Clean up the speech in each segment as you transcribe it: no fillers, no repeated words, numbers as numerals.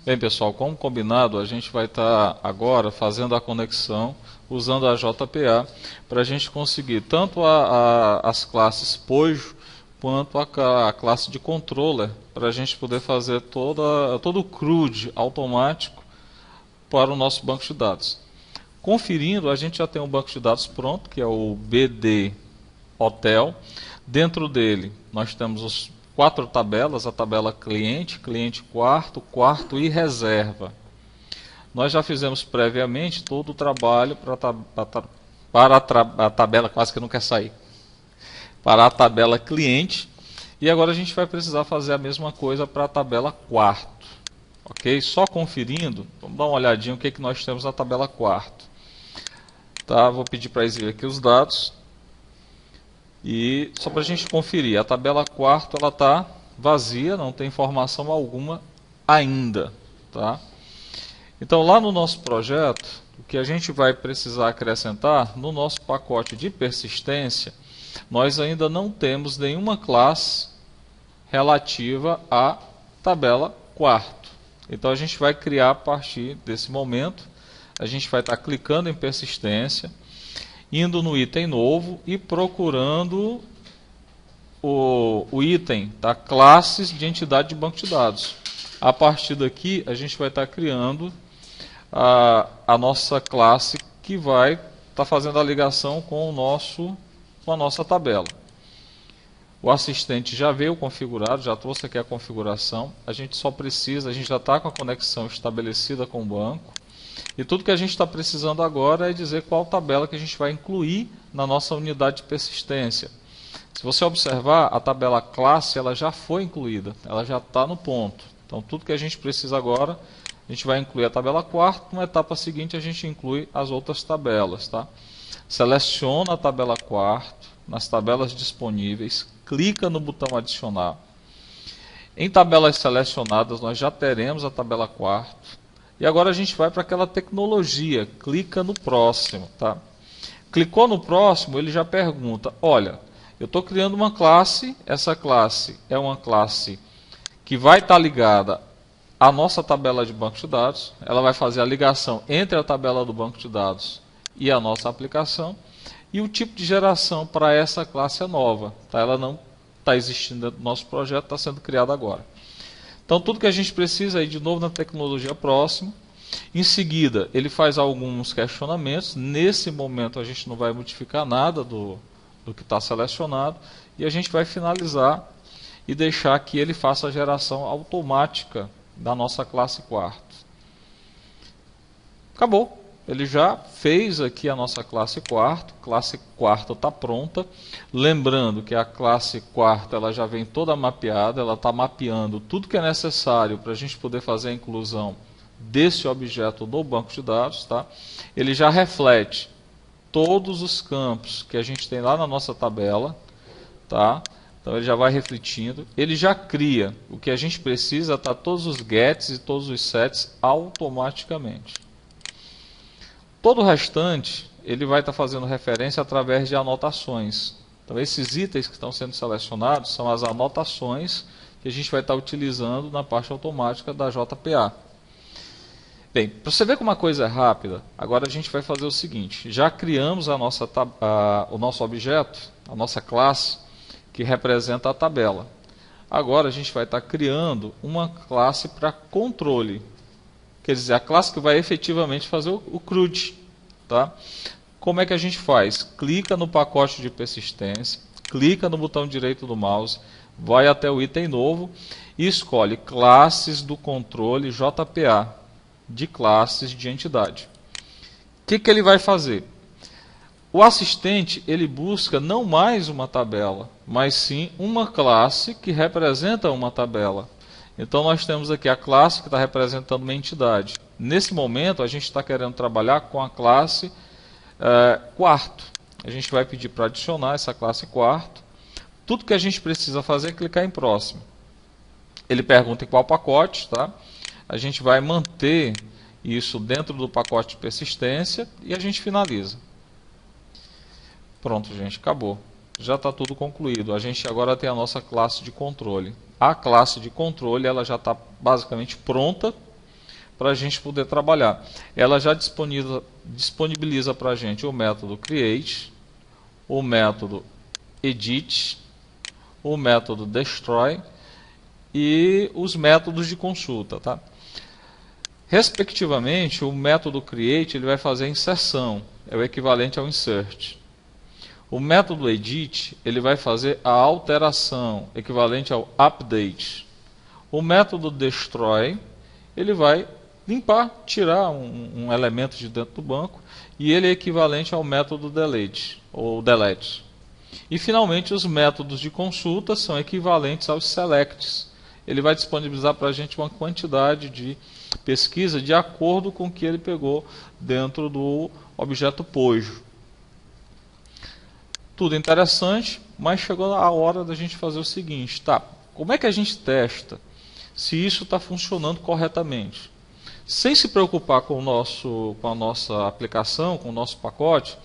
Bem, pessoal, como combinado, a gente vai estar agora fazendo a conexão usando a JPA para a gente conseguir tanto as classes POJO quanto a classe de controller para a gente poder fazer todo o CRUD automático para o nosso banco de dados. Conferindo, a gente já tem um banco de dados pronto, que é o BD Hotel. Dentro dele, nós temos os 4 tabelas, a tabela cliente, cliente quarto, quarto e reserva. Nós já fizemos previamente todo o trabalho para a tabela, quase que não quer sair, para a tabela cliente, e agora a gente vai precisar fazer a mesma coisa para a tabela quarto. Ok? Só conferindo, vamos dar uma olhadinha o que nós temos na tabela quarto. Tá, vou pedir para exibir aqui os dados. E só para a gente conferir, a tabela quarto ela está vazia, não tem informação alguma ainda. Tá? Então lá no nosso projeto, o que a gente vai precisar acrescentar, no nosso pacote de persistência, nós ainda não temos nenhuma classe relativa à tabela quarto. Então a gente vai criar a partir desse momento, a gente vai estar clicando em persistência, indo no item novo e procurando o item da classes de entidade de banco de dados. A partir daqui, a gente vai estar criando a nossa classe que vai estar fazendo a ligação com a nossa tabela. O assistente já veio configurado, já trouxe aqui a configuração. A gente só precisa, a gente já está com a conexão estabelecida com o banco. E tudo que a gente está precisando agora é dizer qual tabela que a gente vai incluir na nossa unidade de persistência. Se você observar, a tabela classe ela já foi incluída, ela já está no ponto. Então tudo que a gente precisa agora, a gente vai incluir a tabela quarto, na etapa seguinte a gente inclui as outras tabelas. Tá? Seleciona a tabela quarto, nas tabelas disponíveis, clica no botão adicionar. Em tabelas selecionadas nós já teremos a tabela quarto. E agora a gente vai para aquela tecnologia, clica no próximo. Tá? Clicou no próximo, ele já pergunta, olha, eu estou criando uma classe, essa classe é uma classe que vai estar ligada à nossa tabela de banco de dados, ela vai fazer a ligação entre a tabela do banco de dados e a nossa aplicação, e o tipo de geração para essa classe é nova, tá? Ela não está existindo dentro do nosso projeto, está sendo criada agora. Então tudo que a gente precisa é ir de novo na tecnologia próximo. Em seguida, ele faz alguns questionamentos. Nesse momento a gente não vai modificar nada do que está selecionado. E a gente vai finalizar e deixar que ele faça a geração automática da nossa classe quarto. Acabou. Ele já fez aqui a nossa classe quarto está pronta. Lembrando que a classe quarto ela já vem toda mapeada, ela está mapeando tudo que é necessário para a gente poder fazer a inclusão desse objeto no banco de dados. Tá? Ele já reflete todos os campos que a gente tem lá na nossa tabela. Tá? Então ele já vai refletindo. Ele já cria o que a gente precisa, tá? Todos os gets e todos os sets automaticamente. Todo o restante, ele vai estar fazendo referência através de anotações. Então, esses itens que estão sendo selecionados são as anotações que a gente vai estar utilizando na parte automática da JPA. Bem, para você ver como uma coisa é rápida, agora a gente vai fazer o seguinte. Já criamos o nosso objeto, a nossa classe, que representa a tabela. Agora a gente vai estar criando uma classe para controle. Quer dizer, a classe que vai efetivamente fazer o CRUD. Tá? Como é que a gente faz? Clica no pacote de persistência, clica no botão direito do mouse, vai até o item novo e escolhe classes do controle JPA, de classes de entidade. O que ele vai fazer? O assistente ele busca não mais uma tabela, mas sim uma classe que representa uma tabela. Então nós temos aqui a classe que está representando uma entidade. Nesse momento a gente está querendo trabalhar com a classe quarto. A gente vai pedir para adicionar essa classe quarto. Tudo que a gente precisa fazer é clicar em próximo. Ele pergunta em qual pacote. Tá? A gente vai manter isso dentro do pacote de persistência e a gente finaliza. Pronto, gente, acabou. Já está tudo concluído. A gente agora tem a nossa classe de controle. A classe de controle ela já está basicamente pronta. para a gente poder trabalhar. Ela já disponibiliza para a gente o método create, o método edit, o método destroy e os métodos de consulta, tá? Respectivamente, o método create ele vai fazer a inserção, é o equivalente ao insert. O método edit ele vai fazer a alteração, equivalente ao update. O método destroy ele vai limpar, tirar um elemento de dentro do banco, e ele é equivalente ao método delete ou delete. E finalmente os métodos de consulta são equivalentes aos selects. Ele vai disponibilizar para a gente uma quantidade de pesquisa de acordo com o que ele pegou dentro do objeto pojo. Tudo interessante, mas chegou a hora da gente fazer o seguinte, tá? Como é que a gente testa se isso está funcionando corretamente? Sem se preocupar com a nossa aplicação, com o nosso pacote,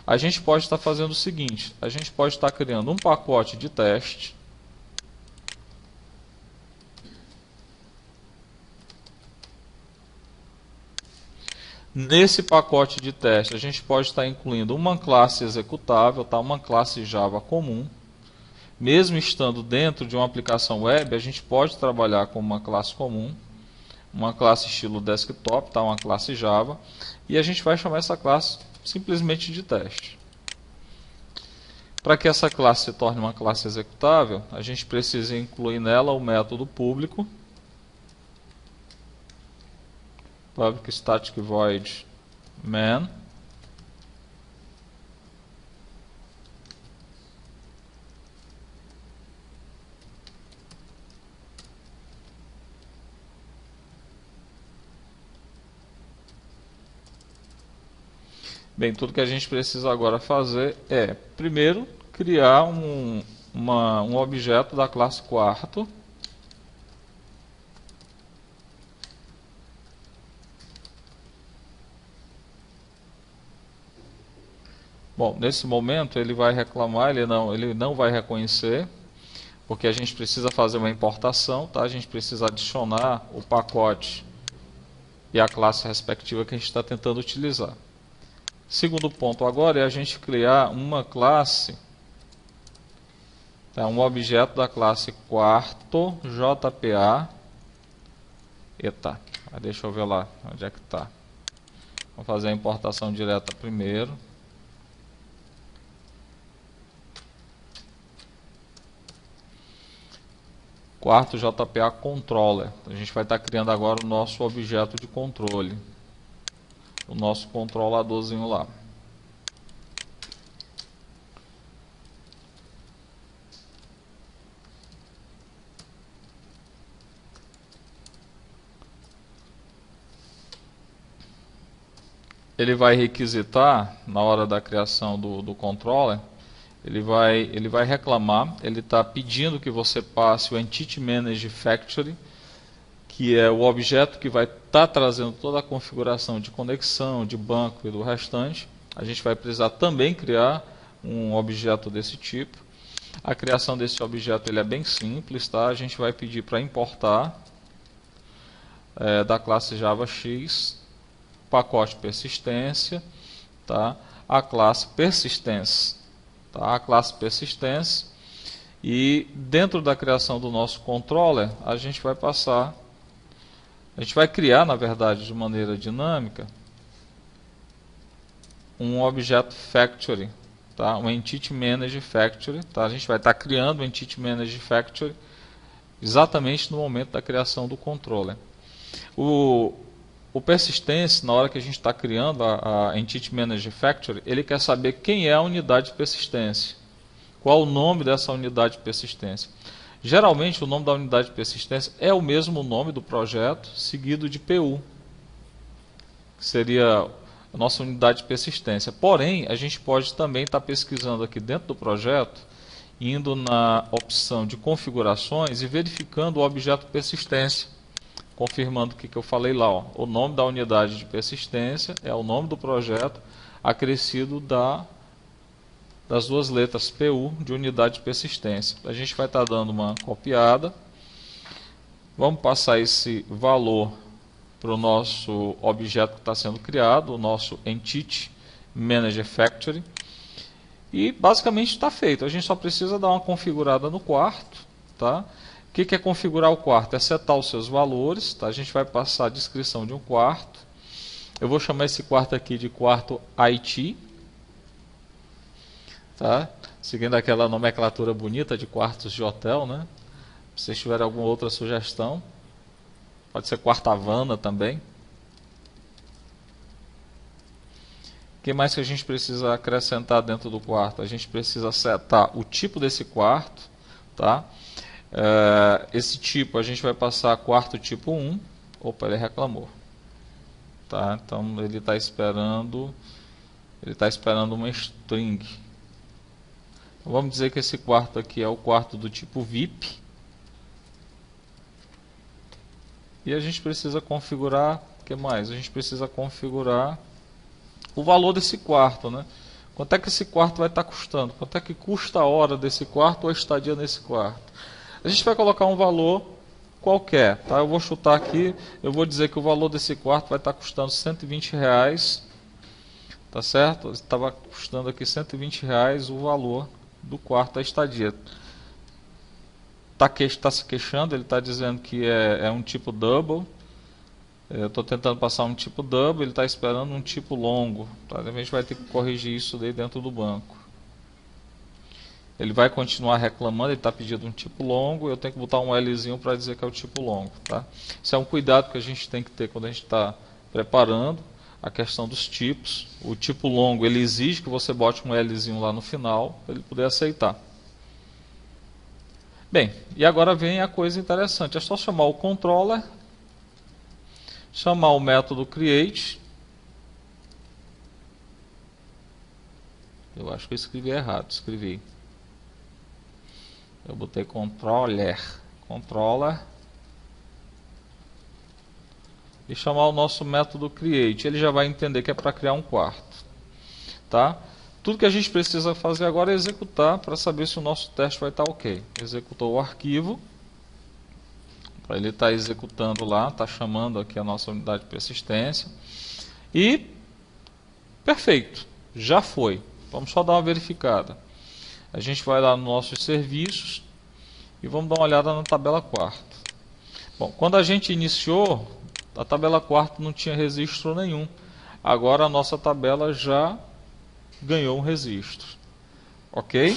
a gente pode estar fazendo o seguinte, a gente pode estar criando um pacote de teste. Nesse pacote de teste, a gente pode estar incluindo uma classe executável, tá? Uma classe Java comum. Mesmo estando dentro de uma aplicação web, a gente pode trabalhar com uma classe comum, uma classe estilo desktop, tá? Uma classe Java, e a gente vai chamar essa classe simplesmente de teste. Para que essa classe se torne uma classe executável, a gente precisa incluir nela o método público, public static void main, bem, tudo que a gente precisa agora fazer é, primeiro, criar um objeto da classe quarto. Bom, nesse momento ele vai reclamar, ele não vai reconhecer, porque a gente precisa fazer uma importação, tá? A gente precisa adicionar o pacote e a classe respectiva que a gente está tentando utilizar. Segundo ponto agora é a gente criar uma classe, tá? Um objeto da classe quarto JPA. Eita, deixa eu ver lá onde é que está. Vamos fazer a importação direta primeiro. Quarto JPA controller. A gente vai estar criando agora o nosso objeto de controle, o nosso controladorzinho lá. Ele vai requisitar, na hora da criação do controller, ele vai reclamar, ele está pedindo que você passe o Entity Manager Factory, que é o objeto que vai estar trazendo toda a configuração de conexão, de banco e do restante. A gente vai precisar também criar um objeto desse tipo. A criação desse objeto ele é bem simples, tá? A gente vai pedir para importar da classe JavaX, pacote persistência, tá? A classe persistência. Tá? A classe persistência, e dentro da criação do nosso controller a gente vai criar, na verdade, de maneira dinâmica, um objeto factory, tá? Um Entity Manager Factory, tá? A gente vai estar criando um Entity Manager Factory exatamente no momento da criação do controller. O persistence, na hora que a gente está criando a Entity Manager Factory, ele quer saber quem é a unidade de persistência. Qual o nome dessa unidade de persistência. Geralmente o nome da unidade de persistência é o mesmo nome do projeto, seguido de PU, que seria a nossa unidade de persistência. Porém, a gente pode também estar pesquisando aqui dentro do projeto, indo na opção de configurações e verificando o objeto persistência. Confirmando o que eu falei lá, ó. O nome da unidade de persistência é o nome do projeto acrescido das duas letras PU de unidade de persistência. A gente vai estar dando uma copiada. Vamos passar esse valor para o nosso objeto que está sendo criado, o nosso Entity Manager Factory. E basicamente está feito. A gente só precisa dar uma configurada no quarto. Tá? O que é configurar o quarto? É setar os seus valores. Tá? A gente vai passar a descrição de um quarto. Eu vou chamar esse quarto aqui de quarto IT. Tá? Seguindo aquela nomenclatura bonita de quartos de hotel, né? Se vocês tiverem alguma outra sugestão, pode ser quarto Havana também. O que mais que a gente precisa acrescentar dentro do quarto? A gente precisa setar o tipo desse quarto, tá? Esse tipo a gente vai passar quarto tipo 1. Opa, ele reclamou. Tá? Então ele está esperando uma string. Então, vamos dizer que esse quarto aqui é o quarto do tipo VIP. E a gente precisa configurar, o que mais? A gente precisa configurar o valor desse quarto, né? Quanto é que esse quarto vai estar custando? Quanto é que custa a hora desse quarto ou a estadia nesse quarto? A gente vai colocar um valor qualquer, tá? Eu vou chutar aqui, eu vou dizer que o valor desse quarto vai estar custando R$120, tá certo? Estava custando aqui R$120 o valor do quarto da estadia. Está se queixando, ele está dizendo que é um tipo double. Eu estou tentando passar um tipo double, ele está esperando um tipo longo. Tá? A gente vai ter que corrigir isso daí dentro do banco. Ele vai continuar reclamando, ele está pedindo um tipo longo, eu tenho que botar um Lzinho para dizer que é o tipo longo. Tá? Isso é um cuidado que a gente tem que ter quando a gente está preparando a questão dos tipos. O tipo longo, ele exige que você bote um Lzinho lá no final, para ele poder aceitar. Bem, e agora vem a coisa interessante. É só chamar o controller, chamar o método create. Eu acho que eu escrevi errado. Eu botei controller. E chamar o nosso método create. Ele já vai entender que é para criar um quarto. Tá? Tudo que a gente precisa fazer agora é executar para saber se o nosso teste vai estar ok. Executou o arquivo. Ele está executando lá, está chamando aqui a nossa unidade de persistência. E perfeito, já foi. Vamos só dar uma verificada. A gente vai lá nos nossos serviços e vamos dar uma olhada na tabela quarto. Bom, quando a gente iniciou, a tabela quarto não tinha registro nenhum. Agora a nossa tabela já ganhou um registro. Ok?